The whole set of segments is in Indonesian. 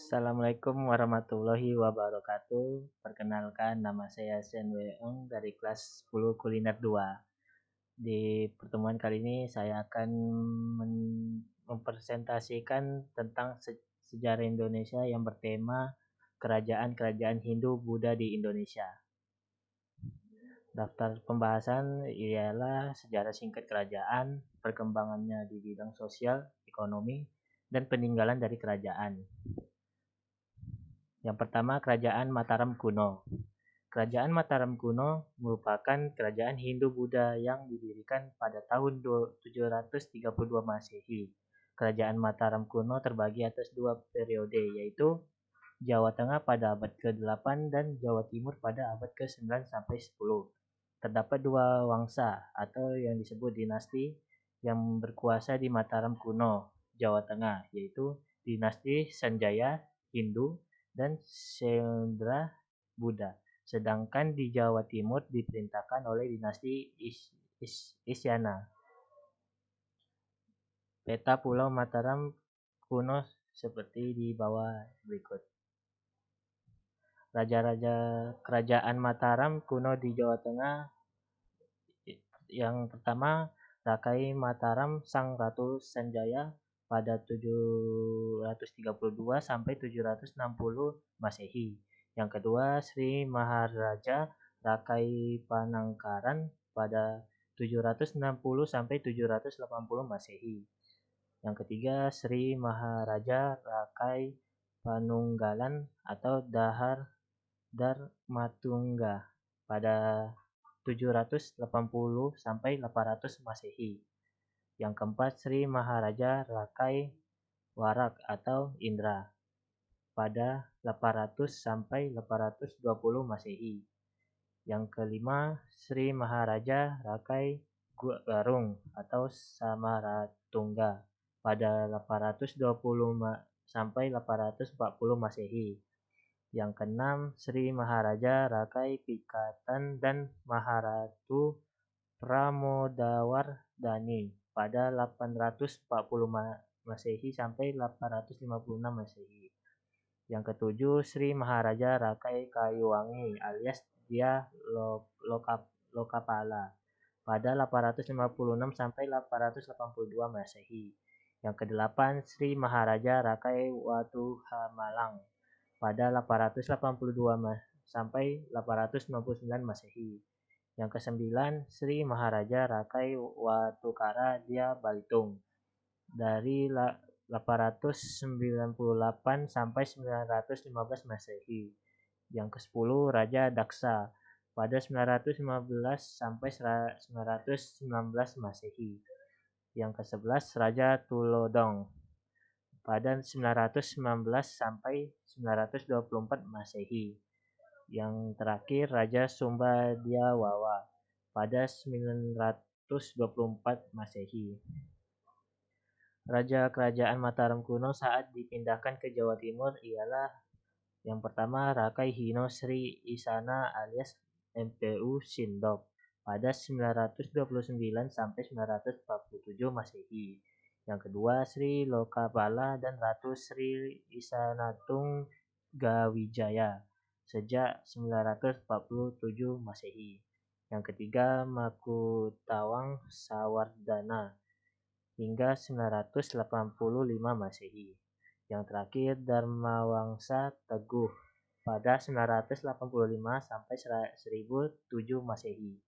Assalamualaikum warahmatullahi wabarakatuh. Perkenalkan, nama saya Sen Weong dari kelas 10 Kuliner 2. Di pertemuan kali ini saya akan mempresentasikan tentang sejarah Indonesia yang bertema kerajaan-kerajaan Hindu Buddha di Indonesia. Daftar pembahasan ialah sejarah singkat kerajaan, perkembangannya di bidang sosial, ekonomi, dan peninggalan dari kerajaan. Yang pertama, Kerajaan Mataram Kuno. Kerajaan Mataram kuno merupakan kerajaan Hindu-Buddha yang didirikan pada tahun 732 Masehi. Kerajaan Mataram kuno terbagi atas dua periode, yaitu Jawa Tengah pada abad ke-8 dan Jawa Timur pada abad ke-9 sampai 10. Terdapat dua wangsa atau yang disebut dinasti yang berkuasa di Mataram kuno, Jawa Tengah, yaitu dinasti Sanjaya Hindu dan Sendra Buddha. Sedangkan di Jawa Timur diperintahkan oleh dinasti Isyana. Peta Pulau Mataram kuno seperti di bawah berikut. Raja-raja kerajaan Mataram kuno di Jawa Tengah. Yang pertama, Rakai Mataram Sang Ratu Sanjaya pada 732 sampai 760 Masehi. Yang kedua, Sri Maharaja Rakai Panangkaran pada 760 sampai 780 Masehi. Yang ketiga, Sri Maharaja Rakai Panunggalan atau Dahar Darmatungga pada 780 sampai 800 Masehi. Yang keempat, Sri Maharaja Rakai Warak atau Indra pada 800 sampai 820 Masehi. Yang kelima, Sri Maharaja Rakai Garung atau Samaratungga pada 820 sampai 840 Masehi. Yang keenam, Sri Maharaja Rakai Pikatan dan Maharatu Pramodawardhani pada 840 Masehi sampai 856 Masehi. Yang ketujuh, Sri Maharaja Rakai Kayuwangi alias Dia Lokapala pada 856 sampai 882 Masehi. Yang kedelapan, Sri Maharaja Rakai Watuhamalang pada 882 sampai 899 Masehi. Yang kesembilan, Sri Maharaja Rakai Watukara Dia Balitung dari 898 sampai 915 Masehi. Yang ke-10, Raja Daksa pada 915 sampai 919 Masehi. Yang ke-11, Raja Tulodong pada 919 sampai 924 Masehi. Yang terakhir, Raja Sumbadyawawa pada 924 Masehi. Raja Kerajaan Mataram kuno saat dipindahkan ke Jawa Timur ialah yang pertama, Rakai Hino Sri Isana alias MPU Sindok pada 929 sampai 947 Masehi. Yang kedua, Sri Lokapala dan Ratu Sri Isanatung Gawijaya sejak 947 Masehi. Yang ketiga, Makutawang Sawardana hingga 985 Masehi. Yang terakhir, Dharmawangsa Teguh pada 985 sampai 1007 Masehi.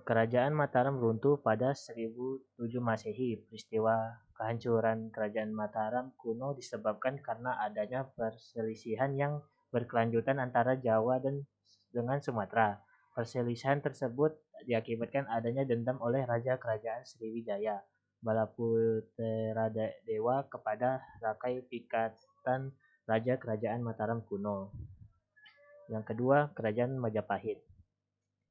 Kerajaan Mataram runtuh pada 1007 Masehi. Peristiwa kehancuran Kerajaan Mataram kuno disebabkan karena adanya perselisihan yang berkelanjutan antara Jawa dengan Sumatera. Perselisihan tersebut diakibatkan adanya dendam oleh Raja Kerajaan Sriwijaya, Balaputra Dewa kepada Rakai Pikatan Raja Kerajaan Mataram kuno. Yang kedua, Kerajaan Majapahit.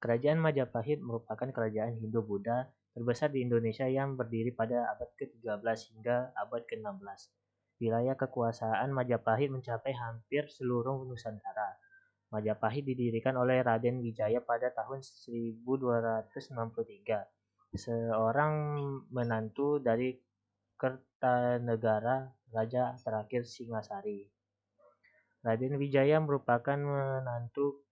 Kerajaan Majapahit merupakan kerajaan Hindu-Buddha terbesar di Indonesia yang berdiri pada abad ke-13 hingga abad ke-16. Wilayah kekuasaan Majapahit mencapai hampir seluruh Nusantara. Majapahit didirikan oleh Raden Wijaya pada tahun 1263, seorang menantu dari Kertanegara, raja terakhir Singasari. Raden Wijaya merupakan menantu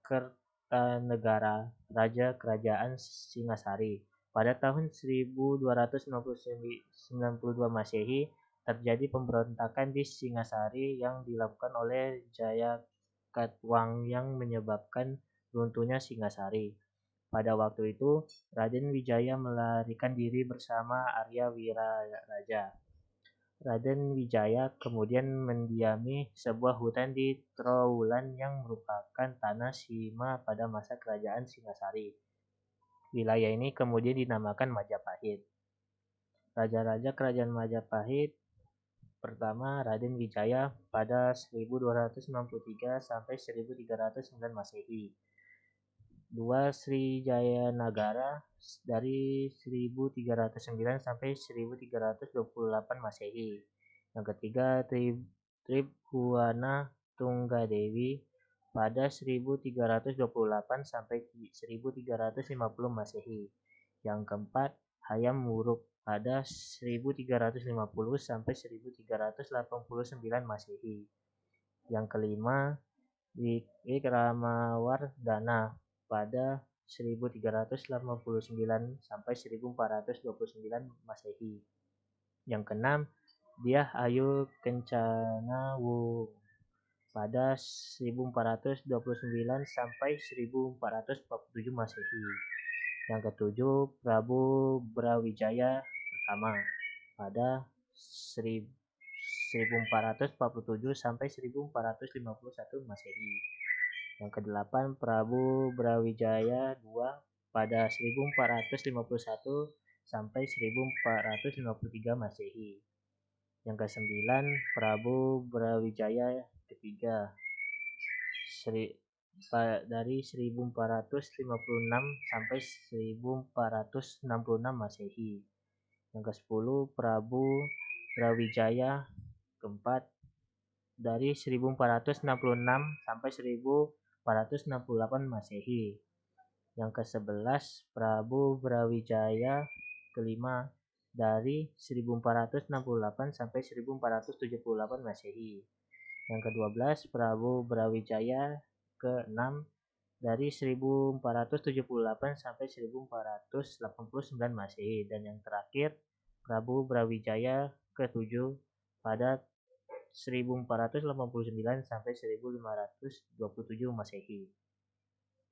Kertanegara, raja kerajaan Singasari. Pada tahun 1292 Masehi, terjadi pemberontakan di Singasari yang dilakukan oleh Jayakatwang yang menyebabkan runtuhnya Singasari. Pada waktu itu, Raden Wijaya melarikan diri bersama Arya Wiraraja. Raden Wijaya kemudian mendiami sebuah hutan di Trowulan yang merupakan tanah Sima pada masa kerajaan Singasari. Wilayah ini kemudian dinamakan Majapahit. Raja-raja kerajaan Majapahit pertama Raden Wijaya pada 1293 sampai 1309 Masehi. Dua Srijaya Nagara dari 1309 sampai 1328 Masehi. Yang ketiga Tribhuwana Tunggadewi pada 1328 sampai 1350 Masehi. Yang keempat Hayam Wuruk pada 1350 sampai 1389 Masehi. Yang kelima Wikramawardhana pada 1389 sampai 1429 Masehi. Yang keenam, Dyah Ayu Kencana Wurung pada 1429 sampai 1447 Masehi. Yang ketujuh, Prabu Brawijaya pertama pada 1447 sampai 1451 Masehi. Yang kedelapan, Prabu Brawijaya II pada 1451 sampai 1453 Masehi. Yang kesembilan, Prabu Brawijaya III dari 1456 sampai 1466 Masehi. Yang ke-10, Prabu Brawijaya keempat dari 1466 sampai 1468 Masehi. Yang ke-11, Prabu Brawijaya kelima dari 1468 sampai 1478 Masehi. Yang ke-12, Prabu Brawijaya ke-6 dari 1478 sampai 1489 Masehi. Dan yang terakhir, Prabu Brawijaya ke-7 pada 1489 sampai 1527 Masehi.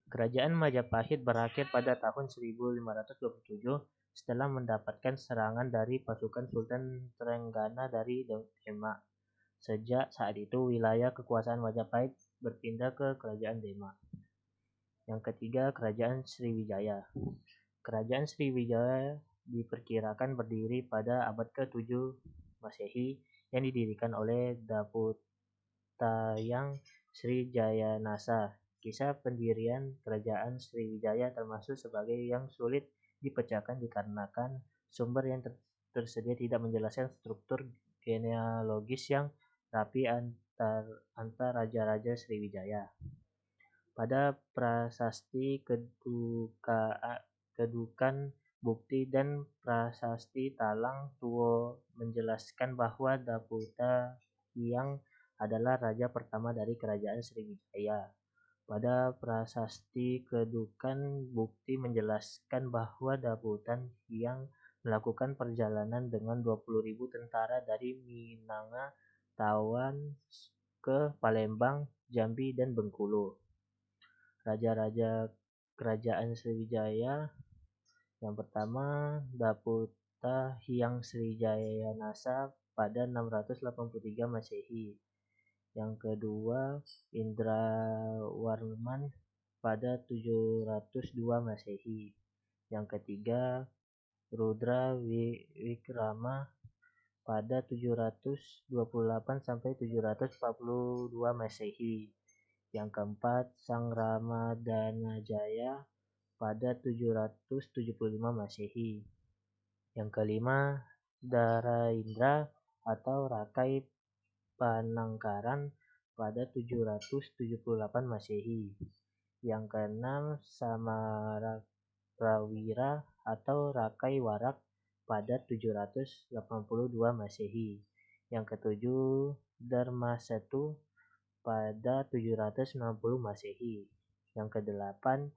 Kerajaan Majapahit berakhir pada tahun 1527 setelah mendapatkan serangan dari pasukan Sultan Trenggana dari Demak. Sejak saat itu, wilayah kekuasaan Majapahit berpindah ke Kerajaan Demak. Yang ketiga, Kerajaan Sriwijaya. Kerajaan Sriwijaya diperkirakan berdiri pada abad ke-7 Masehi yang didirikan oleh Daputayang Sri Jayanasa. Kisah pendirian Kerajaan Sriwijaya termasuk sebagai yang sulit dipecahkan dikarenakan sumber yang tersedia tidak menjelaskan struktur genealogis yang rapi antar raja-raja Sriwijaya. Pada prasasti Kedukan Bukti dan prasasti Talang Tuo menjelaskan bahwa Daputa Hyang adalah raja pertama dari Kerajaan Sriwijaya. Pada prasasti Kedukan Bukti menjelaskan bahwa Daputan Hyang melakukan perjalanan dengan 20.000 tentara dari Minanga, Tawan ke Palembang, Jambi, dan Bengkulu. Raja-raja Kerajaan Sriwijaya yang pertama Daputa Hyang Srijayanasa pada 683 Masehi. Yang kedua Indrawarman pada 702 Masehi. Yang ketiga Rudra Wikrama pada 728 sampai 742 Masehi. Yang keempat Sang Ramadanajaya pada 775 Masehi. Yang kelima Daraindra atau Rakai Panangkaran pada 778 Masehi. Yang keenam Samarawira atau Rakai Warak pada 782 Masehi. Yang ketujuh, Dharmasetu pada 790 Masehi. Yang kedelapan,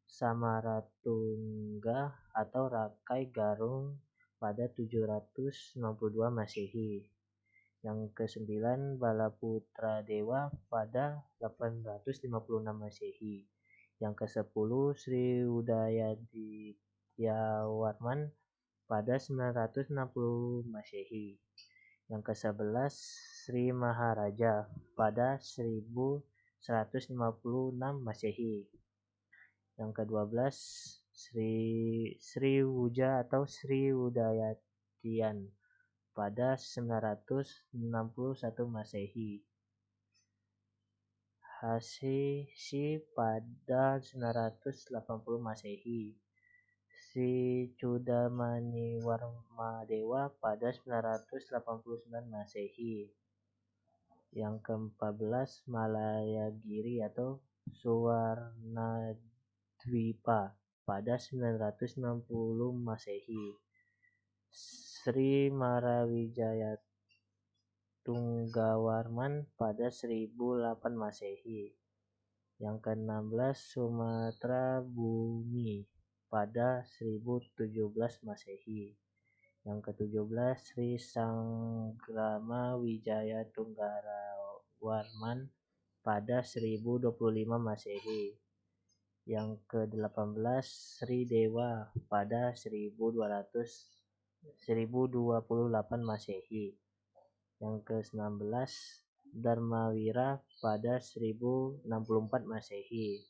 Samaratungga atau Rakai Garung pada 792 Masehi. Yang kesembilan, Balaputra Dewa pada 856 Masehi. Yang kesepuluh, Sri Udayadityawarman pada 960 Masehi. Yang kesebelas, Sri Maharaja pada 1156 Masehi. Yang ke-12, Sri Wuja atau Sri Udayatian pada 961 Masehi. Hasisi pada 980 Masehi. Sri Cudamaniwarmadewa pada 989 Masehi. Yang ke-14, Malayagiri atau Suwarnadwipa pada 960 Masehi. Sri Marawijaya Tunggawarman pada 1008 Masehi. Yang ke-16, Sumatera Bumi pada 1017 Masehi. Yang ke-17, Sri Sanggrama Wijaya Tunggarawarman pada 1025 Masehi. Yang ke-18, Sri Dewa pada 1028 Masehi. Yang ke-19, Dharmawira pada 1064 Masehi.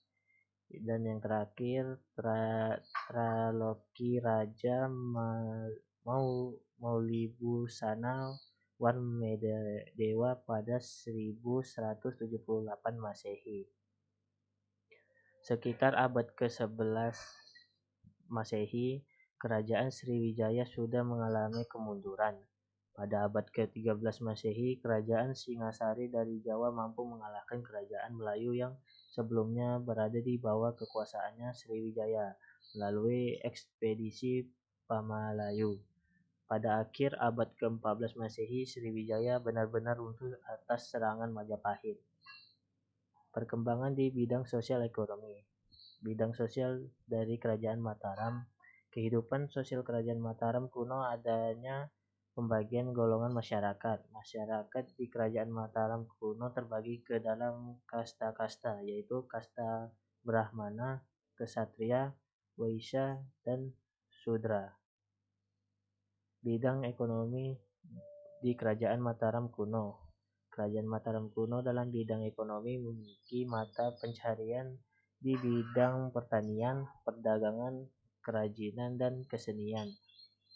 Dan yang terakhir, Traloki Raja Maulibusana Warmadewa pada 1178 Masehi. Sekitar abad ke-11 Masehi, kerajaan Sriwijaya sudah mengalami kemunduran. Pada abad ke-13 Masehi, kerajaan Singasari dari Jawa mampu mengalahkan kerajaan Melayu yang sebelumnya berada di bawah kekuasaannya Sriwijaya melalui ekspedisi Pamalayu. Pada akhir abad ke-14 Masehi, Sriwijaya benar-benar runtuh atas serangan Majapahit. Perkembangan di bidang sosial ekonomi. Bidang sosial dari Kerajaan Mataram. Kehidupan sosial Kerajaan Mataram kuno adanya pembagian golongan masyarakat. Masyarakat di Kerajaan Mataram kuno terbagi ke dalam kasta-kasta, yaitu kasta Brahmana, Ksatria, Waisya, dan Sudra. Bidang ekonomi di Kerajaan Mataram kuno. Kerajaan Mataram kuno dalam bidang ekonomi memiliki mata pencaharian di bidang pertanian, perdagangan, kerajinan, dan kesenian.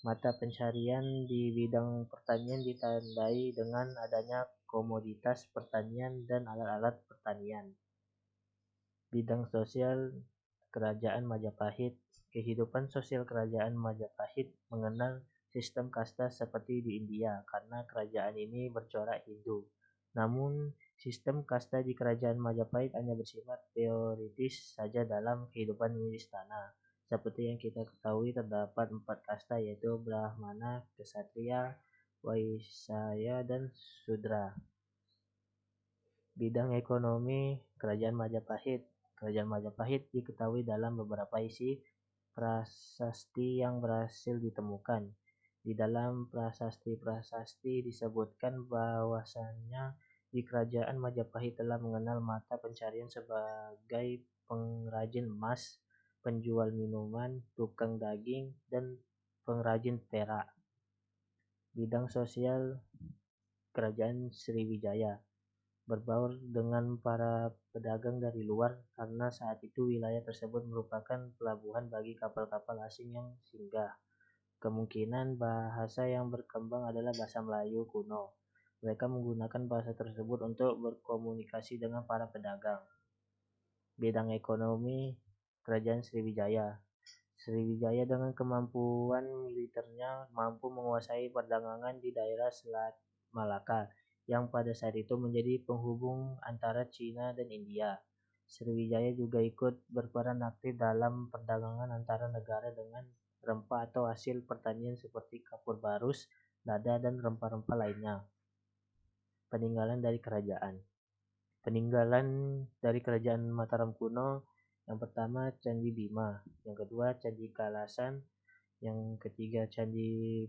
Mata pencaharian di bidang pertanian ditandai dengan adanya komoditas pertanian dan alat-alat pertanian. Bidang sosial Kerajaan Majapahit. Kehidupan sosial Kerajaan Majapahit mengenal sistem kasta seperti di India karena kerajaan ini bercorak Hindu. Namun, sistem kasta di Kerajaan Majapahit hanya bersifat teoritis saja dalam kehidupan istana. Seperti yang kita ketahui, terdapat 4 kasta, yaitu Brahmana, Ksatria, Waisya, dan Sudra. Bidang ekonomi Kerajaan Majapahit. Kerajaan Majapahit diketahui dalam beberapa isi prasasti yang berhasil ditemukan. Di dalam prasasti-prasasti disebutkan bahwasannya di Kerajaan Majapahit telah mengenal mata pencarian sebagai pengrajin emas, penjual minuman, tukang daging, dan pengrajin perak. Bidang sosial Kerajaan Sriwijaya. Berbaur dengan para pedagang dari luar karena saat itu wilayah tersebut merupakan pelabuhan bagi kapal-kapal asing yang singgah. Kemungkinan bahasa yang berkembang adalah bahasa Melayu kuno. Mereka menggunakan bahasa tersebut untuk berkomunikasi dengan para pedagang. Bidang ekonomi Kerajaan Sriwijaya. Sriwijaya dengan kemampuan militernya mampu menguasai perdagangan di daerah Selat Malaka yang pada saat itu menjadi penghubung antara Cina dan India. Sriwijaya juga ikut berperan aktif dalam perdagangan antara negara dengan rempah atau hasil pertanian seperti kapur barus, lada, dan rempah-rempah lainnya. Peninggalan dari kerajaan. Peninggalan dari kerajaan Mataram kuno, yang pertama Candi Bima, yang kedua Candi Kalasan, yang ketiga Candi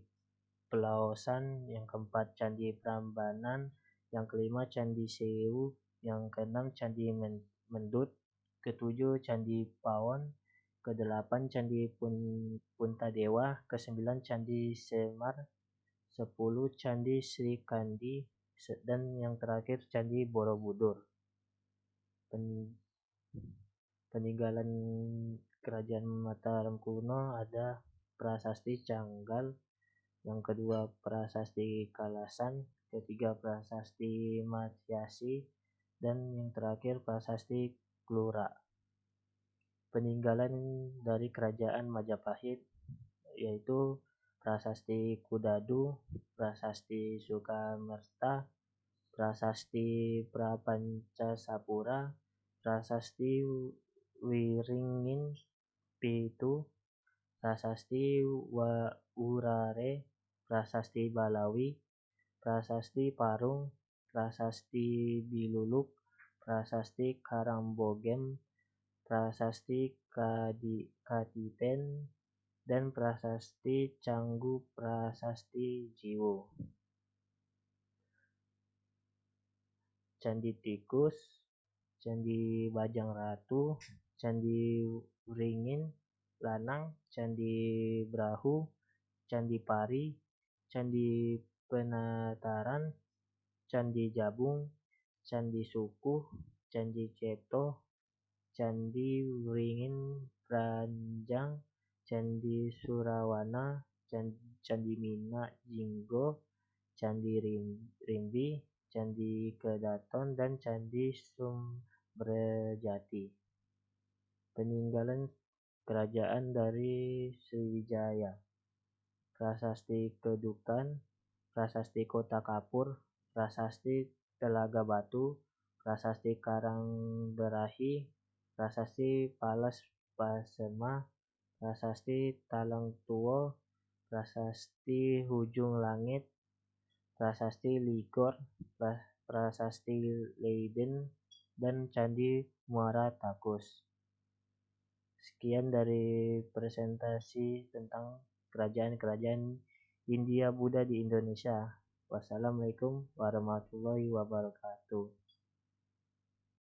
Pelaosan, yang keempat Candi Prambanan, yang kelima Candi Sewu, yang keenam Candi Mendut, ketujuh Candi Pawon, kedelapan Candi Puntadewa, kesembilan Candi Semar, 10 Candi Sri Kandi, dan yang terakhir Candi Borobudur. Peninggalan kerajaan Mataram kuno ada Prasasti Canggal, yang kedua Prasasti Kalasan, ketiga Prasasti Matyasi, dan yang terakhir Prasasti Klura. Peninggalan dari kerajaan Majapahit yaitu Prasasti Kudadu, Prasasti Sukamerta, Prasasti Prapancasapura, Prasasti Wiringin Pitu, Prasasti Wurare, Prasasti Balawi, Prasasti Parung, Prasasti Biluluk, Prasasti Karangbogem, Prasasti Katiten, dan Prasasti Canggu Prasasti Jiwo. Candi Tikus, Candi Bajang Ratu, Candi Wringin Lanang, Candi Brahu, Candi Pari, Candi Penataran, Candi Jabung, Candi Sukuh, Candi Ceto, Candi Wringin Ranjang, Candi Surawana, Candi Mina Jinggo, Candi Rimbi, Candi Kedaton, dan Candi Sumberjati. Peninggalan kerajaan dari Sriwijaya. Prasasti Kedukan, Prasasti Kota Kapur, Prasasti Telaga Batu, Prasasti Karangberahi, Prasasti Palas Pasema, Prasasti Talang Tuwo, Prasasti Hujung Langit, Prasasti Ligor, Prasasti Leiden, dan Candi Muara Takus. Sekian dari presentasi tentang kerajaan-kerajaan Hindia Buddha di Indonesia. Wassalamualaikum warahmatullahi wabarakatuh.